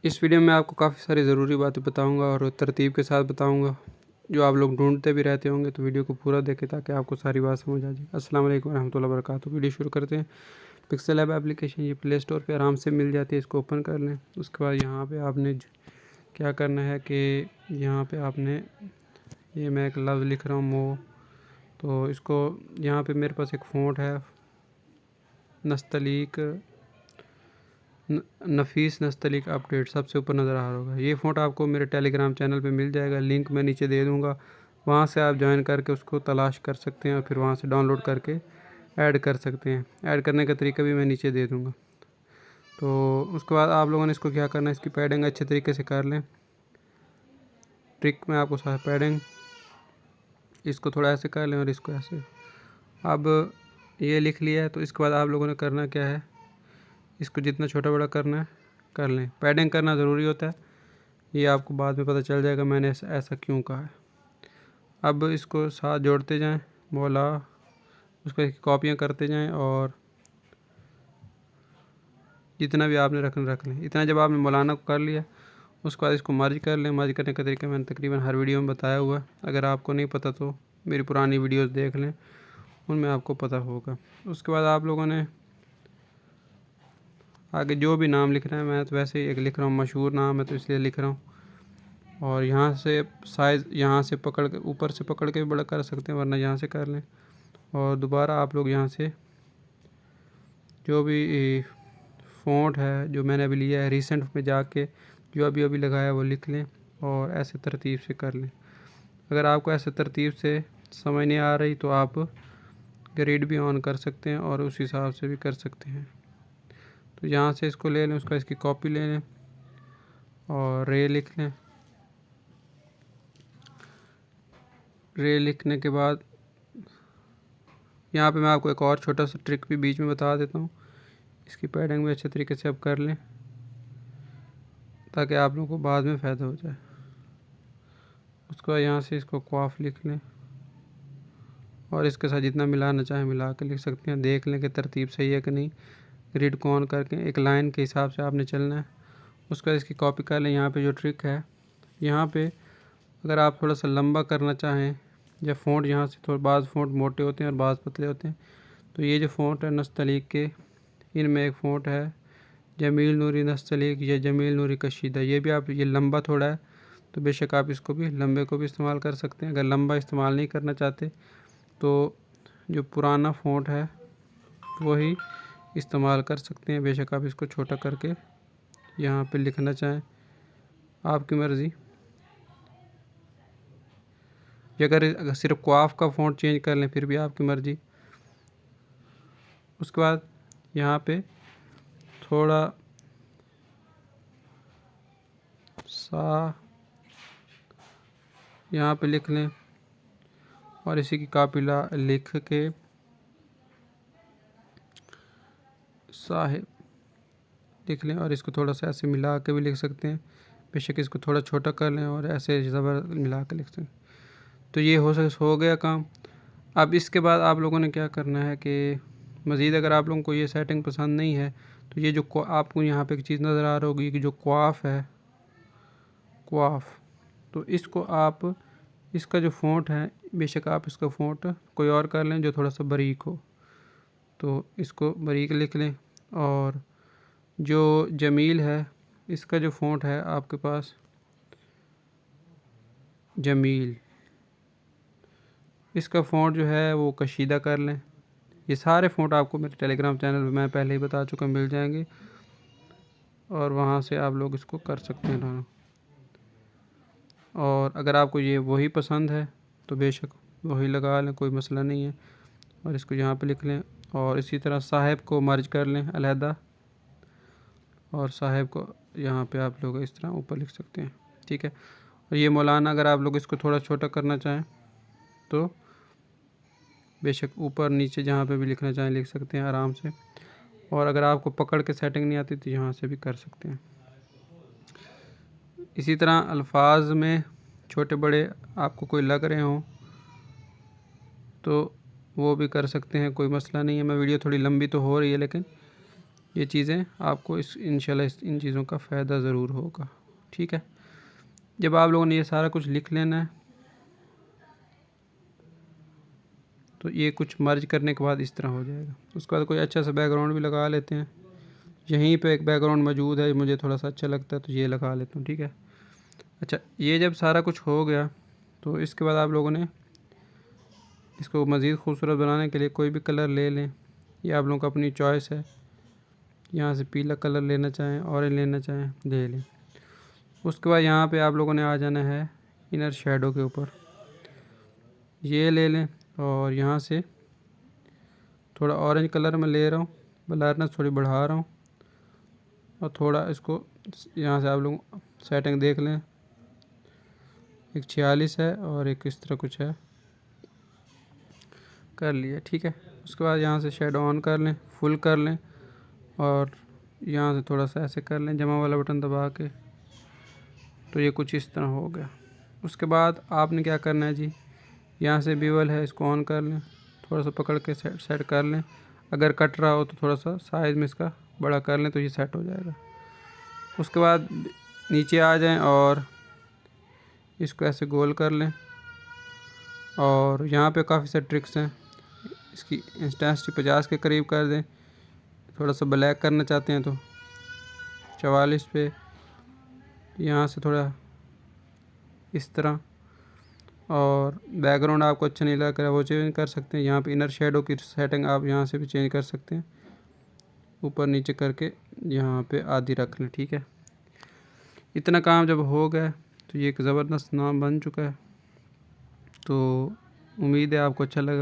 इस वीडियो में आपको काफ़ी सारी ज़रूरी बातें बताऊंगा और तरतीब के साथ बताऊंगा जो आप लोग ढूंढते भी रहते होंगे। तो वीडियो को पूरा देखें ताकि आपको सारी बात समझ आ जाए। अस्सलाम वालेकुम रहमतुल्लाहि व बरकातहू। वीडियो शुरू करते हैं। पिक्सल ऐप एप्लीकेशन ये प्ले स्टोर पे आराम से मिल जाती है, इसको ओपन कर लें। उसके बाद यहाँ पे आपने क्या करना है कि यहाँ पे आपने ये मैं एक लफ्ज़ लिख रहा हूँ मो, तो इसको यहाँ पे मेरे पास एक फ़ॉन्ट है नस्तलीक नफ़ीस नस्तलीक अपडेट, सबसे ऊपर नज़र आ रहा होगा। ये फ़ॉन्ट आपको मेरे टेलीग्राम चैनल पे मिल जाएगा, लिंक मैं नीचे दे दूँगा। वहाँ से आप ज्वाइन करके उसको तलाश कर सकते हैं और फिर वहाँ से डाउनलोड करके ऐड कर सकते हैं। ऐड करने का तरीका भी मैं नीचे दे दूँगा। तो उसके बाद आप लोगों ने इसको क्या करना है, इसकी पैडिंग अच्छे तरीके से कर लें। ट्रिक में आपको सारा पैडिंग इसको थोड़ा ऐसे कर लें और इसको ऐसे। अब ये लिख लिया है, तो इसके बाद आप लोगों ने करना क्या है, इसको जितना छोटा बड़ा करना है कर लें। पैडिंग करना ज़रूरी होता है, ये आपको बाद में पता चल जाएगा मैंने ऐसा क्यों कहा है। अब इसको साथ जोड़ते जाएं, मौला उसको कॉपियाँ करते जाएं और जितना भी आपने रख लें। इतना जब आपने मौलाना को कर लिया उसके बाद इसको मर्ज कर लें। मर्ज करने का तरीका मैंने तकरीबन हर वीडियो में बताया हुआ है। अगर आपको नहीं पता तो मेरी पुरानी वीडियोस देख लें, उनमें आपको पता होगा। उसके बाद आप लोगों ने आगे जो भी नाम लिख रहे हैं, मैं तो वैसे ही एक लिख रहा हूँ, मशहूर नाम है तो इसलिए लिख रहा हूँ। और यहाँ से साइज़ यहाँ से पकड़ के ऊपर से पकड़ के भी बड़ा कर सकते हैं, वरना यहाँ से कर लें। और दोबारा आप लोग यहाँ से जो भी फ़ॉन्ट है जो मैंने अभी लिया है रिसेंट में जाके जो अभी अभी लगाया वो लिख लें और ऐसे तरतीब से कर लें। अगर आपको ऐसे तरतीब से समझ नहीं आ रही तो आप ग्रिड भी ऑन कर सकते हैं और उस हिसाब से भी कर सकते हैं। तो यहाँ से इसको ले लें, उसका इसकी कॉपी ले लें और रे लिख लें। रे लिखने के बाद यहाँ पे मैं आपको एक और छोटा सा ट्रिक भी बीच में बता देता हूँ। इसकी पैडिंग भी अच्छे तरीके से आप कर लें ताकि आप लोगों को बाद में फ़ायदा हो जाए। उसके बाद यहाँ से इसको क्वाफ लिख लें और इसके साथ जितना मिलाना चाहें मिला के लिख सकते हैं। देख लें कि तरतीब सही है कि नहीं। ग्रिड को ऑन करके एक लाइन के हिसाब से आपने चलना है। उसके बाद इसकी कॉपी कर लें। यहाँ पे जो ट्रिक है, यहाँ पे अगर आप थोड़ा सा लंबा करना चाहें या फ़ॉन्ट यहाँ से थोड़ा, बाज़ फ़ॉन्ट मोटे होते हैं और बाज़ पतले होते हैं, तो ये जो फ़ॉन्ट है नस्तलीक के, इनमें एक फ़ॉन्ट है जमील नूरी नस्तलीक या जमील नूरी कशीदा। ये भी आप, ये लंबा थोड़ा है तो बेशक आप इसको भी लंबे को भी इस्तेमाल कर सकते हैं। अगर लंबा इस्तेमाल नहीं करना चाहते तो जो पुराना फ़ॉन्ट है वही इस्तेमाल कर सकते हैं। बेशक आप इसको छोटा करके यहाँ पे लिखना चाहें, आपकी मर्ज़ी। अगर सिर्फ क्वाफ का फ़ॉन्ट चेंज कर लें फिर भी आपकी मर्ज़ी। उसके बाद यहाँ पे थोड़ा सा यहाँ पे लिख लें और इसी की कॉपी लिख के साहिब लिख लें और इसको थोड़ा सा ऐसे मिला के भी लिख सकते हैं। बेशक इसको थोड़ा छोटा कर लें और ऐसे ज़बर मिला के लिख सकते हैं। तो ये हो गया काम। अब इसके बाद आप लोगों ने क्या करना है कि मज़ीद अगर आप लोगों को ये सेटिंग पसंद नहीं है तो ये जो आपको यहाँ पे एक चीज़ नज़र आ रही होगी कि जो क्वाफ है, क्वाफ, तो इसको आप, इसका जो फ़ॉन्ट है बेशक आप इसका फ़ॉन्ट कोई और कर लें जो थोड़ा सा बारीक हो, तो इसको बारीक लिख लें। और जो जमील है इसका जो फ़ॉन्ट है आपके पास जमील, इसका फ़ॉन्ट जो है वो कशीदा कर लें। ये सारे फ़ॉन्ट आपको मेरे टेलीग्राम चैनल पे मैं पहले ही बता चुका, मिल जाएंगे और वहाँ से आप लोग इसको कर सकते हैं। और अगर आपको ये वही पसंद है तो बेशक वही लगा लें, कोई मसला नहीं है। और इसको यहाँ पे लिख लें और इसी तरह साहिब को मर्ज कर लें अलहदा और साहिब को यहाँ पे आप लोग इस तरह ऊपर लिख सकते हैं, ठीक है। और ये मौलाना अगर आप लोग इसको थोड़ा छोटा करना चाहें तो बेशक ऊपर नीचे जहाँ पे भी लिखना चाहें लिख सकते हैं आराम से। और अगर आपको पकड़ के सेटिंग नहीं आती तो यहाँ से भी कर सकते हैं। इसी तरह अल्फाज में छोटे बड़े आपको कोई लग रहे हों तो वो भी कर सकते हैं, कोई मसला नहीं है। मैं वीडियो थोड़ी लंबी तो हो रही है लेकिन ये चीज़ें आपको इंशाल्लाह इन चीज़ों का फ़ायदा ज़रूर होगा। ठीक है, जब आप लोगों ने ये सारा कुछ लिख लेना है तो ये कुछ मर्ज करने के बाद इस तरह हो जाएगा। उसके बाद कोई अच्छा सा बैकग्राउंड भी लगा लेते हैं। यहीं पे एक बैकग्राउंड मौजूद है, मुझे थोड़ा सा अच्छा लगता है तो ये लगा लेता हूँ। ठीक है, अच्छा ये जब सारा कुछ हो गया तो इसके बाद आप लोगों ने इसको मज़ीद खूबसूरत बनाने के लिए कोई भी कलर ले लें। ये आप लोगों को अपनी चॉइस है, यहाँ से पीला कलर लेना चाहें, ऑरेंज लेना चाहें ले लें। उसके बाद यहाँ पे आप लोगों ने आ जाना है इनर शेडो के ऊपर, ये ले लें और यहाँ से थोड़ा ऑरेंज कलर में ले रहा हूँ, ब्राइटनेस थोड़ी बढ़ा रहा हूँ और थोड़ा इसको यहाँ से आप लोग सेटिंग देख लें, एक 46 है और एक इस तरह कुछ है, कर लिया। ठीक है, उसके बाद यहाँ से शेडो ऑन कर लें, फुल कर लें और यहाँ से थोड़ा सा ऐसे कर लें जमा वाला बटन दबा के, तो ये कुछ इस तरह हो गया। उसके बाद आपने क्या करना है जी, यहाँ से बीवल है इसको ऑन कर लें, थोड़ा सा पकड़ के सेट कर लें। अगर कट रहा हो तो थोड़ा सा साइज़ में इसका बड़ा कर लें तो ये सेट हो जाएगा। उसके बाद नीचे आ जाएं और इसको ऐसे गोल कर लें और यहाँ पे काफ़ी सारे ट्रिक्स हैं। इसकी इंटेंसिटी 50 के करीब कर दें, थोड़ा सा ब्लैक करना चाहते हैं तो 44 पे, यहाँ से थोड़ा इस तरह, और बैकग्राउंड आपको अच्छा नहीं लग रहा वो चेंज कर सकते हैं। यहाँ पे इनर शेडो की सेटिंग आप यहाँ से भी चेंज कर सकते हैं, ऊपर नीचे करके यहाँ पे आधी रख लें। ठीक है, इतना काम जब हो गया तो ये एक ज़बरदस्त नाम बन चुका है। तो उम्मीद है आपको अच्छा लगा।